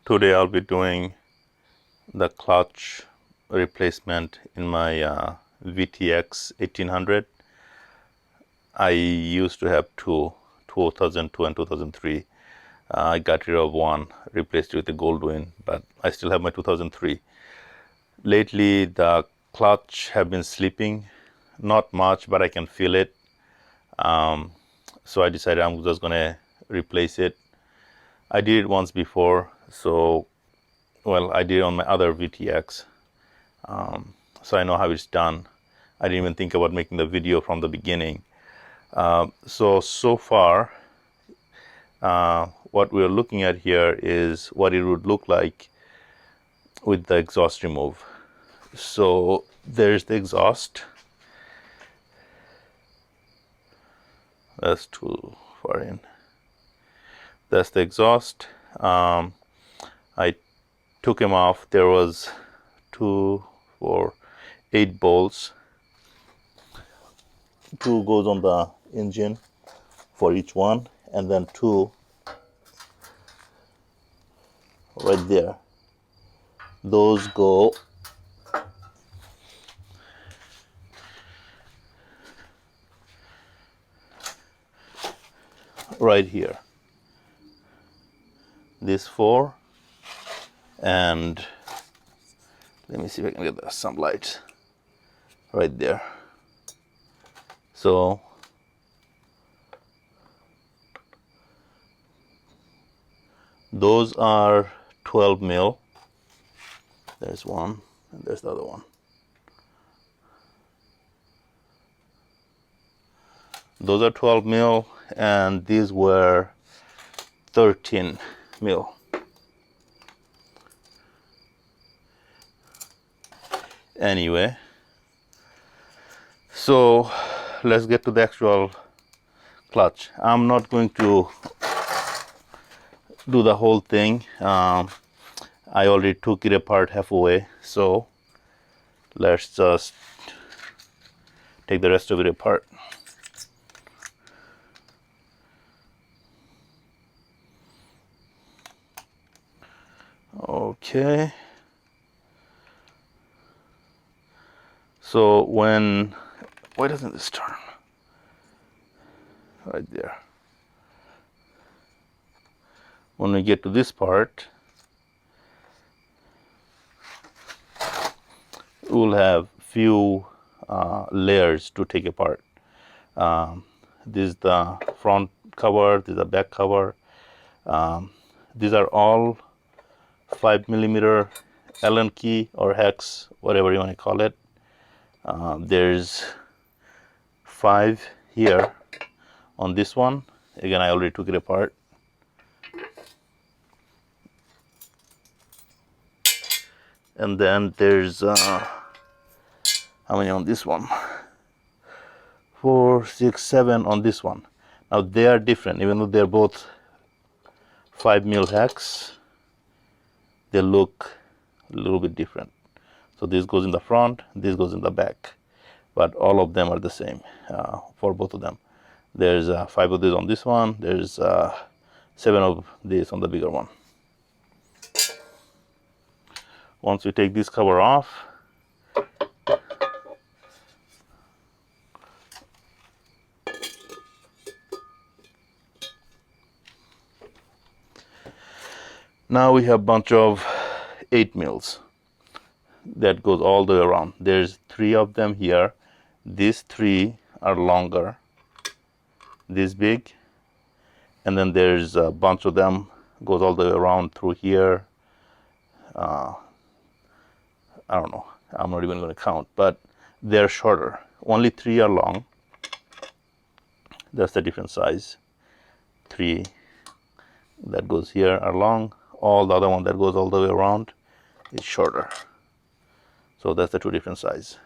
Today I'll be doing the clutch replacement in my VTX 1800. I used to have two, 2002 and 2003. I got rid of one, replaced it with the Goldwyn, but I still have my 2003. Lately the clutch have been slipping, not much, but I can feel it. So I decided I'm just gonna replace it. I did it once before, so I did it on my other VTX, so I know how it's done. I didn't even think about making the video from the beginning. So far, what we're looking at here is what it would look like with the exhaust remove. So there's the exhaust. That's too far in. That's the exhaust. I took him off. There was 2, 4, 8 bolts. 2 goes on the engine for each one, and then 2 right there. Those go right here. These 4, and let me see if I can get some lights right there. So those are 12 mil. There's one, and there's the other one. Those are 12 mil, and these were 13 mil. Anyway, so let's get to the actual clutch. I'm not going to do the whole thing. I already took it apart halfway, so let's just take the rest of it apart. Okay. So why doesn't this turn? Right there. When we get to this part, we'll have few layers to take apart. This is the front cover, this is the back cover. These are all 5mm Allen key or hex, whatever you want to call it. There's 5 here on this one. Again, I already took it apart. And then there's how many on this one? 4, 6, 7 on this one. Now they are different, even though they're both 5mm hex, they look a little bit different. So this goes in the front, this goes in the back, but all of them are the same for both of them. There's 5 of these on this one, there's 7 of these on the bigger one. Once we take this cover off, now we have a bunch of 8 mils that goes all the way around. There's 3 of them here. These 3 are longer, this big, and then there's a bunch of them goes all the way around through here. I don't know, I'm not even going to count, but they're shorter. Only 3 are long. That's the different size. 3 that goes here are long. All the other one that goes all the way around is shorter. So that's the 2 different size.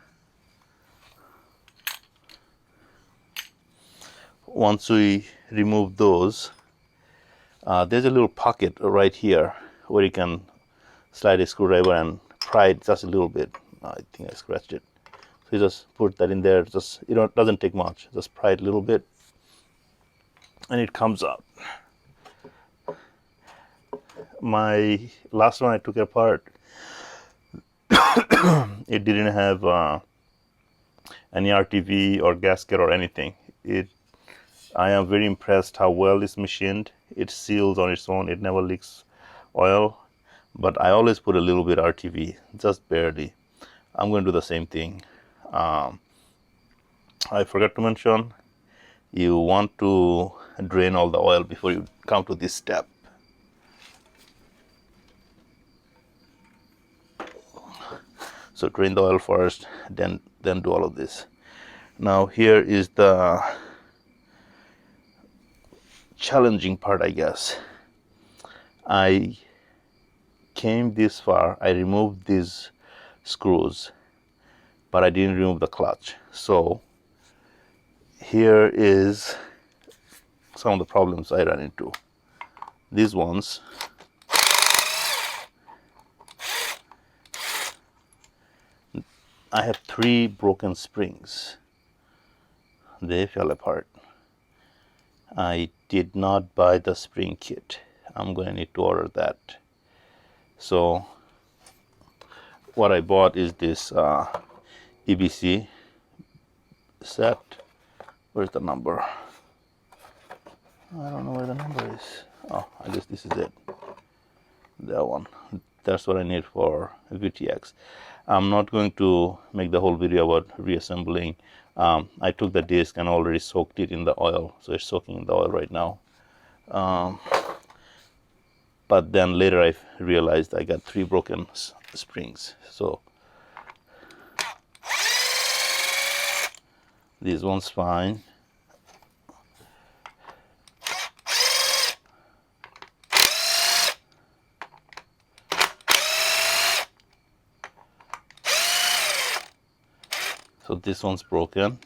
Once we remove those, there's a little pocket right here where you can slide a screwdriver and pry it just a little bit. I think I scratched it. So you just put that in there. Just, it doesn't take much. Just pry it a little bit, and it comes out. my last one I took apart, it didn't have any RTV or gasket or anything. I am very impressed how well it's machined. It seals on its own. It never leaks oil. But I always put a little bit RTV, just barely. I'm going to do the same thing. I forgot to mention, you want to drain all the oil before you come to this step. So drain the oil first, then do all of this. Now here is the challenging part, I guess. I came this far, I removed these screws, but I didn't remove the clutch. So here is some of the problems I ran into. These ones, I have 3 broken springs. They fell apart. I did not buy the spring kit. I'm going to need to order that. So what I bought is this EBC set. Where's the number? I don't know where the number is. Oh, I guess this is it. That one. That's what I need for VTX. I'm not going to make the whole video about reassembling. I took the disc and already soaked it in the oil, so it's soaking in the oil right now. But then later I realized I got 3 broken springs. So this one's fine. So this one's broken.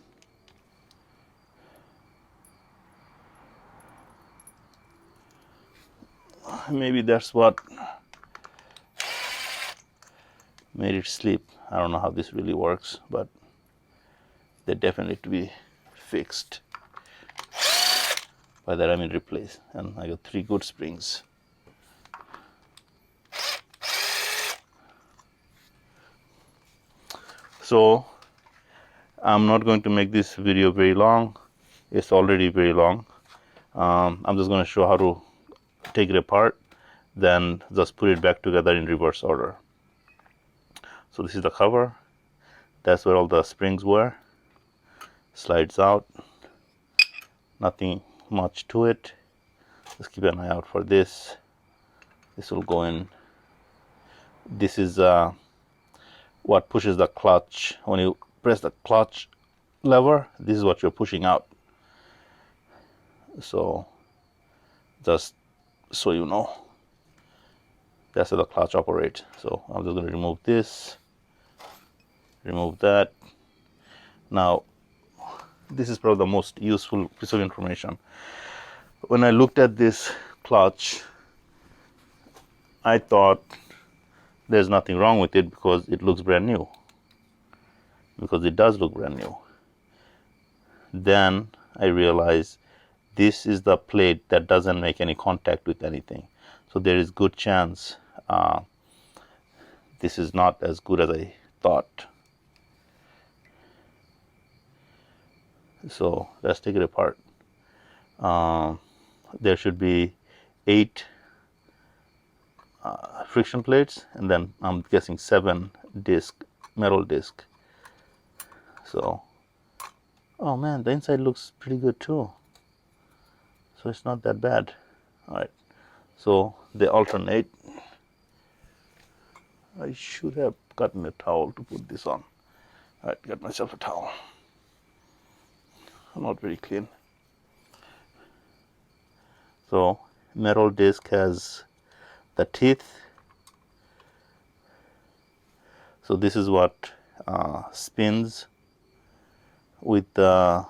Maybe that's what made it slip. I don't know how this really works, but they definitely need to be fixed. By that I mean replaced. And I got 3 good springs. So I'm not going to make this video very long. It's already very long. I'm just going to show how to take it apart, then just put it back together in reverse order. So this is the cover. That's where all the springs were. Slides out. Nothing much to it. Just keep an eye out for this. This will go in. This is what pushes the clutch. When you press the clutch lever, this is what you're pushing out. So just so you know, that's how the clutch operates. So I'm just going to remove this, remove that. Now this is probably the most useful piece of information. When I looked at this clutch, I thought there's nothing wrong with it because it looks brand new, because it does look brand new. Then I realized this is the plate that doesn't make any contact with anything. So there is good chance this is not as good as I thought. So let's take it apart. There should be 8 friction plates, and then I'm guessing 7 metal disc. So, oh man, the inside looks pretty good too. So it's not that bad. All right, so they alternate. I should have gotten a towel to put this on. All right, got myself a towel. Not very clean. So metal disc has the teeth. So this is what spins with the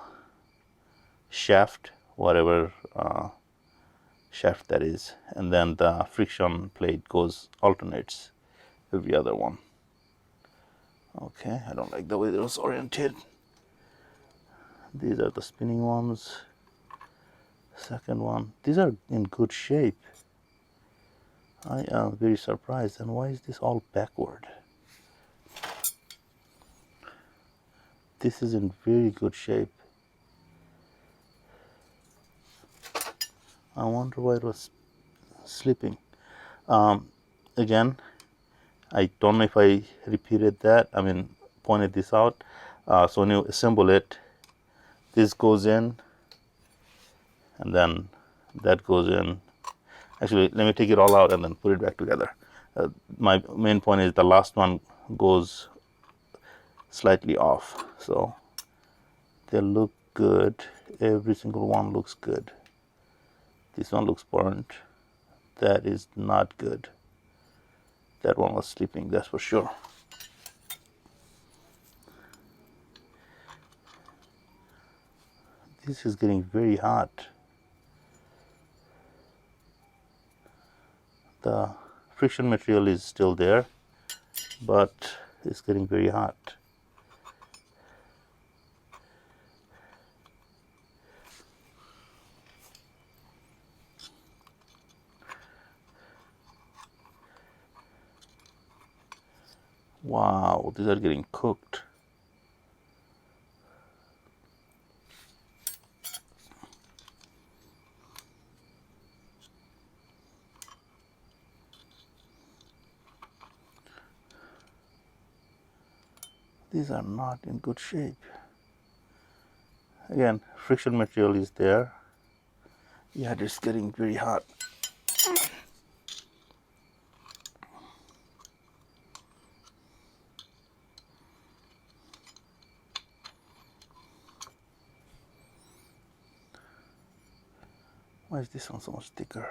shaft, whatever shaft that is, and then the friction plate alternates every other one. Okay, I don't like the way those oriented. These are the spinning ones. Second one, these are in good shape. I am very surprised. And why is this all backward? This is in very good shape. I wonder why it was slipping. Again, I don't know if I repeated that. I mean, pointed this out. So when you assemble it, this goes in, and then that goes in. Actually, let me take it all out and then put it back together. My main point is the last one goes slightly off. So they look good. Every single one looks good. This one looks burnt. That is not good. That one was sleeping, that's for sure. This is getting very hot. The friction material is still there, but it's getting very hot. Wow, these are getting cooked. These are not in good shape. Again, friction material is there. Yeah, it's getting very hot. Why is this one so much thicker?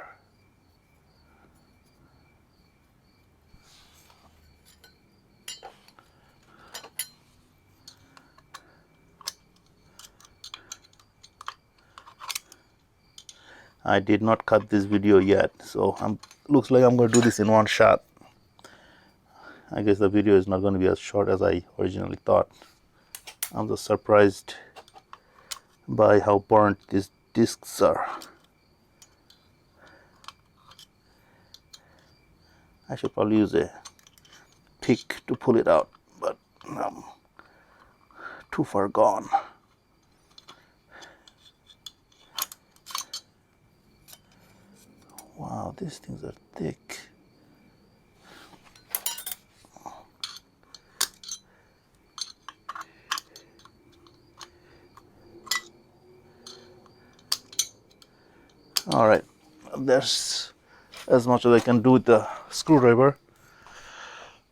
I did not cut this video yet, so looks like I'm going to do this in one shot. I guess the video is not going to be as short as I originally thought. I'm just surprised by how burnt these discs are. I should probably use a pick to pull it out, but I'm too far gone. Wow, these things are thick. All right, that's as much as I can do with the screwdriver.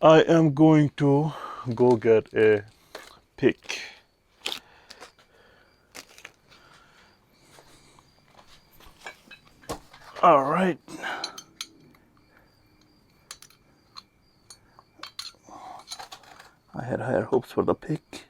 I am going to go get a pick. All right. I had higher hopes for the pick.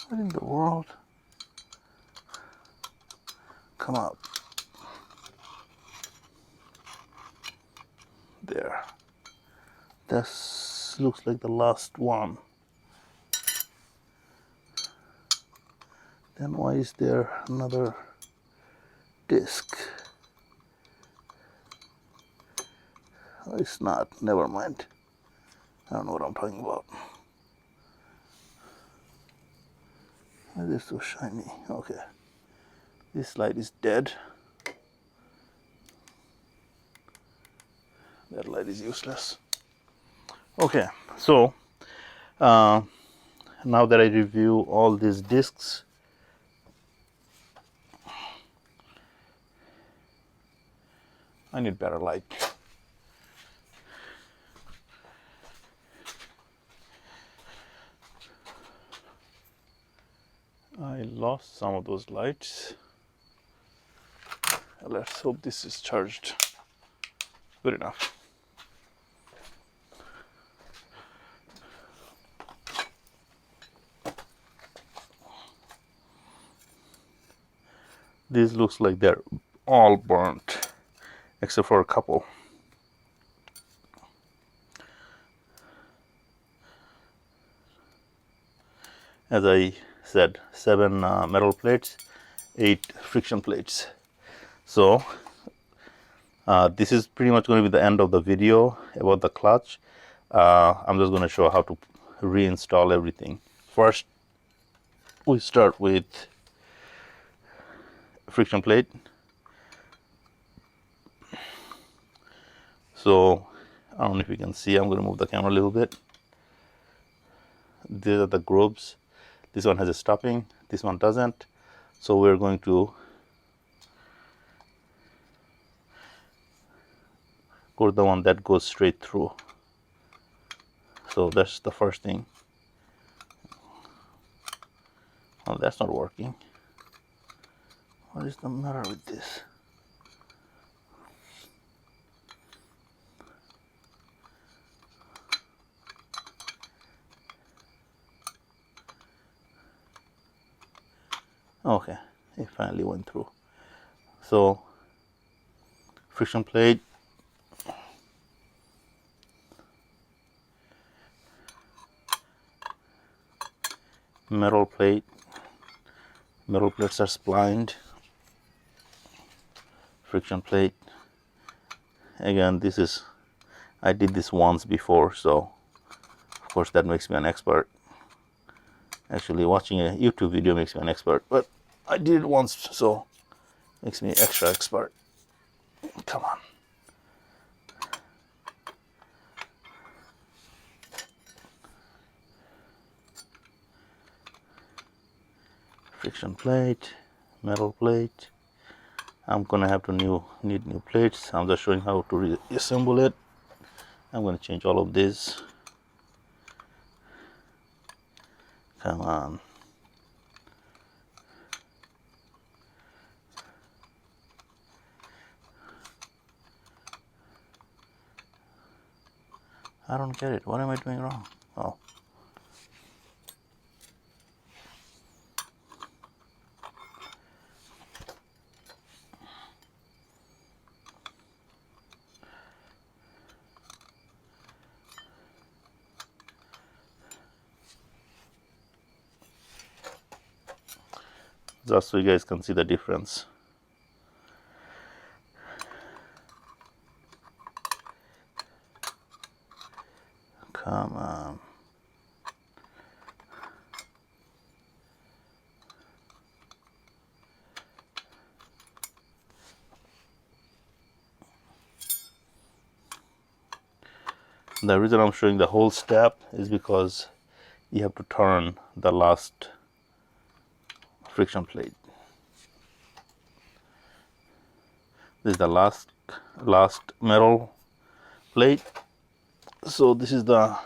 What in the world? Come up. There. This looks like the last one. Then why is there another disc? Oh, it's not. Never mind. I don't know what I'm talking about. Why is it so shiny? Okay. This light is dead. That light is useless. Okay, so now that I review all these discs, I need better light. I lost some of those lights. Let's hope this is charged. Good enough. These looks like they're all burnt except for a couple. As I said, 7 metal plates, 8 friction plates. So this is pretty much going to be the end of the video about the clutch. I'm just going to show how to reinstall everything. First, we start with friction plate. So I don't know if you can see, I'm going to move the camera a little bit. These are the grooves. This one has a stopping, this one doesn't. So we're going to go to the one that goes straight through. So that's the first thing. Oh, that's not working. What is the matter with this? Okay, it finally went through. So friction plate, metal plate, metal plates are splined, friction plate. Again, this is, I did this once before, so of course that makes me an expert. Actually, watching a YouTube video makes me an expert, but I did it once, so makes me extra expert. Come on. Friction plate, metal plate. I'm gonna have to need new plates. I'm just showing how to reassemble it. I'm gonna change all of this. Come on. I don't get it. What am I doing wrong? Oh. Just so you guys can see the difference. Come on. The reason I'm showing the whole step is because you have to turn the last friction plate. This is the last metal plate. So this is the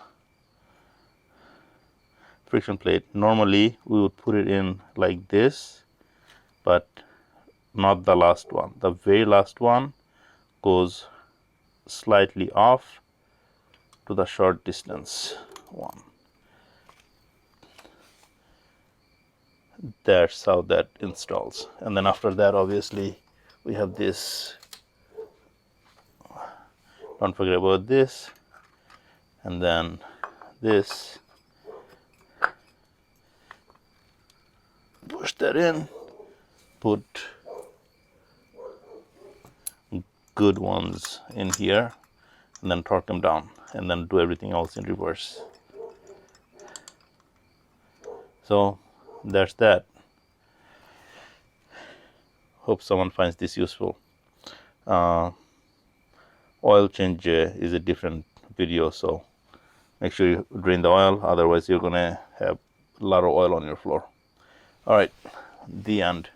friction plate. Normally we would put it in like this, but not the last one. The very last one goes slightly off to the short distance one. That's how that installs. And then after that, obviously we have this. Don't forget about this, and then this. Push that in, put good ones in here, and then torque them down, and then do everything else in reverse. So that's that. Hope someone finds this useful. Oil change is a different video, so make sure you drain the oil, otherwise you're gonna have a lot of oil on your floor. All right, the end.